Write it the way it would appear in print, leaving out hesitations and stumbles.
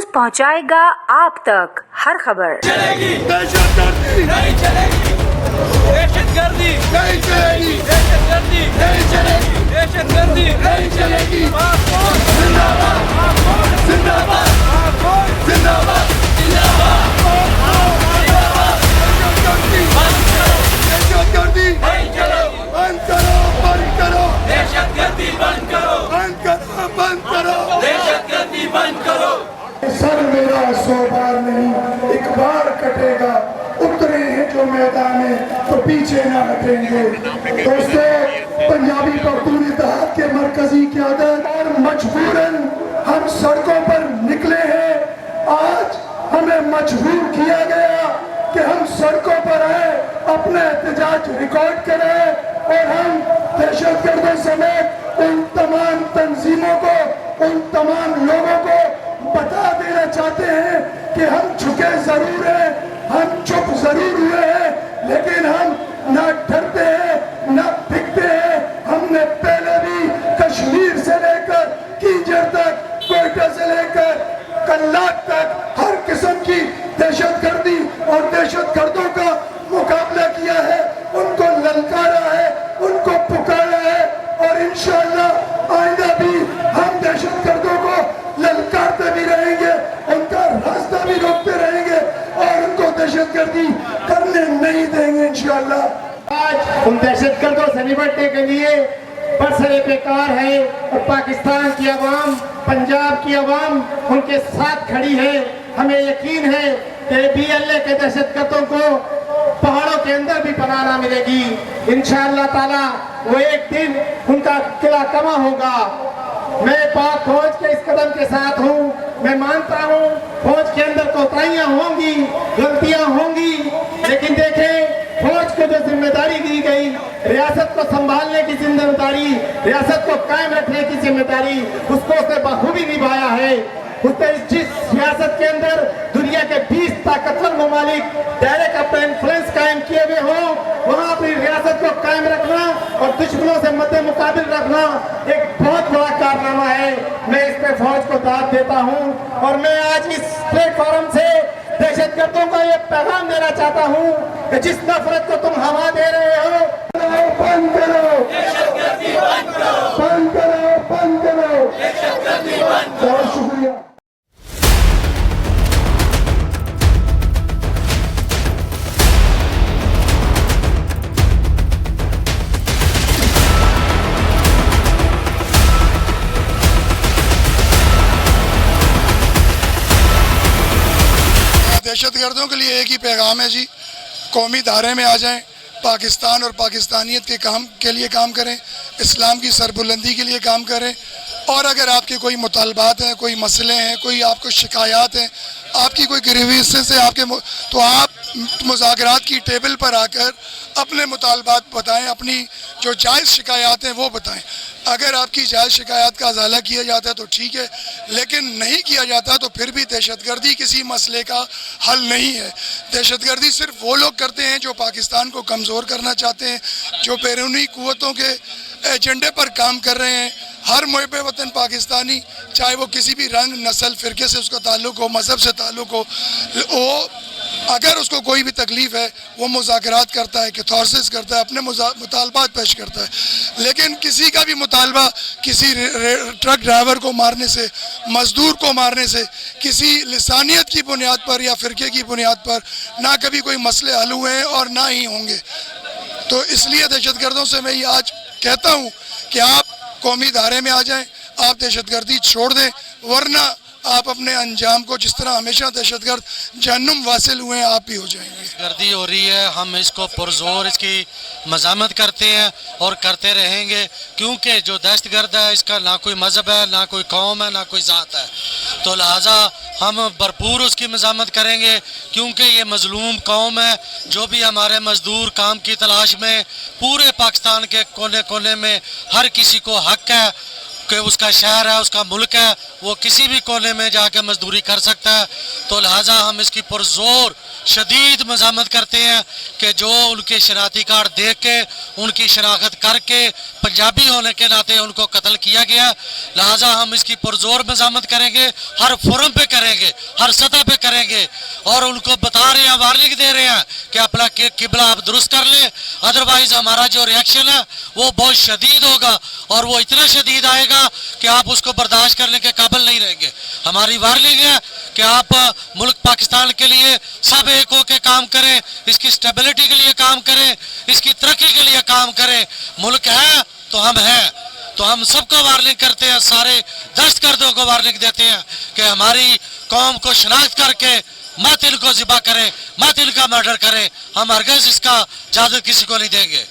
News पहुंचाएगा आप तक हर खबर। चलेगी दहशतगर्दी नहीं चलेगी, दहशतगर्दी नहीं चलेगी, दहशतगर्दी नहीं चलेगी, दहशतगर्दी नहीं चलेगी। जिंदाबाद जिंदाबाद जिंदाबाद जिंदाबाद। दहशतगर्दी नहीं चलेगी, बंद करो बंद करो, दहशतगर्दी बंद करो, बंद करो बंद करो, दहशतगर्दी बंद करो। सर मेरा 100 बार नहीं, एक बार कटेगा, उतरे हैं जो मैदान में तो पीछे ना हटेंगे। दोस्तों, पंजाबी पख्तून इत्तेहाद के मरकजी क़यादत और मजबूरन हम सड़कों पर निकले हैं। आज हमें मजबूर किया गया कि हम सड़कों पर आए, अपना एहतजाज रिकॉर्ड करें और हम दहशतगर्दों समेत उन तमाम तंजीमों को, उन तमाम लोगों को बता देना चाहते हैं कि हम झुके जरूर हैं, हम चुप जरूर हुए हैं, लेकिन हम ना डरते हैं ना बिकते हैं। हमने पहले भी कश्मीर से लेकर कीचड़ तक, कोयटा से लेकर कल्लाक तक हर किस्म की दहशतगर्दी और दहशतगर्दों का मुकाबला किया है, उनको ललकारा है, उनको पुकारा है और इंशाअल्लाह आइंदा भी हम दहशतगर्दों को ललकारते भी रहेंगे, उनका रास्ता भी रोकते रहेंगे और उनको दहशतगर्दी करने नहीं देंगे इंशाअल्लाह। आज उन दहशतगर्दों से निपटने के लिए बरसरे बेकार है और पाकिस्तान की आवाम, पंजाब की आवाम उनके साथ खड़ी है। हमें यकीन है कि BLA के दहशतगर्दों को पहाड़ों के अंदर भी पनाह ना मिलेगी। इंशाअल्लाह ताला वो एक दिन उनका किला कमा होगा। मैं पाक फौज के इस कदम के साथ हूँ। मैं मानता हूँ फौज के अंदर कोताहियां होंगी, गलतियां होंगी, लेकिन देखें फौज को जो जिम्मेदारी दी गई, रियासत को संभालने की जिम्मेदारी, रियासत को कायम रखने की जिम्मेदारी, उसको उसने बखूबी निभाया है। उसने जिस रियासत के अंदर दुनिया के 20 ताकतवर ममालिक डायरेक्ट अपना इन्फ्लुएंस कायम किए हुए हों, वहाँ अपनी रियासत को कायम रखना और दुश्मनों से मद्दे मुकाबिल रखना एक बहुत बड़ा कारनामा है। मैं इस पे फौज को दाद देता हूँ और मैं आज इस प्लेटफॉर्म से दहशतगर्दों को ये पैगाम देना चाहता हूँ कि जिस नफरत को तुम हवा दे रहे हो, बंद करो, दहशतगर्दी बंद करो, बंद करो, बंद करो। दहशतगर्दी बंद करो। बहुत शुक्रिया। दहशतगर्दों के लिए एक ही पैगाम है जी, कौमी धारे में आ जाएं, पाकिस्तान और पाकिस्तानियत के काम के लिए काम करें, इस्लाम की सरबुलंदी के लिए काम करें। और अगर आपके कोई मुतालबात हैं, कोई मसले हैं, कोई आपको शिकायत हैं, आपकी कोई ग्रीवेंसेस है आपके, तो आप मुज़ाकरात की टेबल पर आकर अपने मुतालबात बताएं, अपनी जो जायज़ शिकायत हैं वो बताएं। अगर आपकी जायज़ शिकायत का अजाला किया जाता है तो ठीक है, लेकिन नहीं किया जाता तो फिर भी दहशतगर्दी किसी मसले का हल नहीं है। दहशतगर्दी सिर्फ वो लोग करते हैं जो पाकिस्तान को कमज़ोर करना चाहते हैं, जो बैरूनी क़ुव्वतों के एजेंडे पर काम कर रहे हैं। हर मुहिब वतन पाकिस्तानी, चाहे वो किसी भी रंग, नस्ल, फ़िरके से उसका ताल्लुक़ हो, मज़हब से ताल्लुक़ हो, वो अगर उसको कोई भी तकलीफ़ है वो मुज़ाकरात करता है, कैथारसिस करता है, अपने मुतालबात पेश करता है। लेकिन किसी का भी मुतालबा किसी ट्रक ड्राइवर को मारने से, मज़दूर को मारने से, किसी लिसानियत की बुनियाद पर या फ़िरके की बुनियाद पर ना कभी कोई मसले हल हुए हैं और ना ही होंगे। तो इसलिए दहशतगर्दों से मैं ये आज कहता हूँ कि आप कौमी धारे में आ जाएं, आप दहशतगर्दी छोड़ दें, वरना आप अपने अंजाम को, जिस तरह हमेशा दहशतगर्द जहन्नुम वासिल हुए हैं, आप भी हो जाएंगे। गर्दी हो रही है, हम इसको पुरजोर इसकी मज़ामत करते हैं और करते रहेंगे, क्योंकि जो दहशतगर्द है इसका ना कोई मज़हब है, ना कोई कौम है, ना कोई ज़ात है। तो लिहाजा हम भरपूर उसकी मज़ामत करेंगे, क्योंकि ये मज़लूम कौम है। जो भी हमारे मज़दूर काम की तलाश में पूरे पाकिस्तान के कोने कोने में हर किसी को हक़ है کہ اس کا شہر ہے, اس کا ملک ہے, وہ کسی بھی کونے میں جا کے مزدوری کر سکتا ہے. تو لہٰذا ہم اس کی پرزور شدید مذمت کرتے ہیں کہ جو ان کے شناختی کارڈ دیکھ کے, ان کی شناخت کر کے پنجابی ہونے کے ناطے ان کو قتل کیا گیا. لہٰذا ہم اس کی پرزور مذمت کریں گے, ہر فورم پہ کریں گے, ہر سطح پہ کریں گے, اور ان کو بتا رہے ہیں, وارننگ دے رہے ہیں کہ اپنا قبلہ آپ درست کر لیں, ادروائز ہمارا جو ریئیکشن ہے وہ بہت شدید ہوگا, اور وہ اتنا شدید آئے گا کہ آپ اس کو برداشت کرنے کے قابل نہیں رہیں گے. ہماری وارننگ ہے کہ آپ ملک پاکستان کے لیے سب ایک ہو کے کام کریں, اس کی سٹیبلٹی کے لیے کام کریں, اس کی ترقی کے لیے کام کریں. ملک ہے تو ہم ہیں, تو ہم سب کو وارننگ کرتے ہیں, سارے دہشت گردوں کو وارننگ دیتے ہیں کہ ہماری قوم کو شناخت کر کے مت ان کو ذبح کریں, مت ان کا مرڈر کریں. ہم ہرگز اس کا اجازت کسی کو نہیں دیں گے.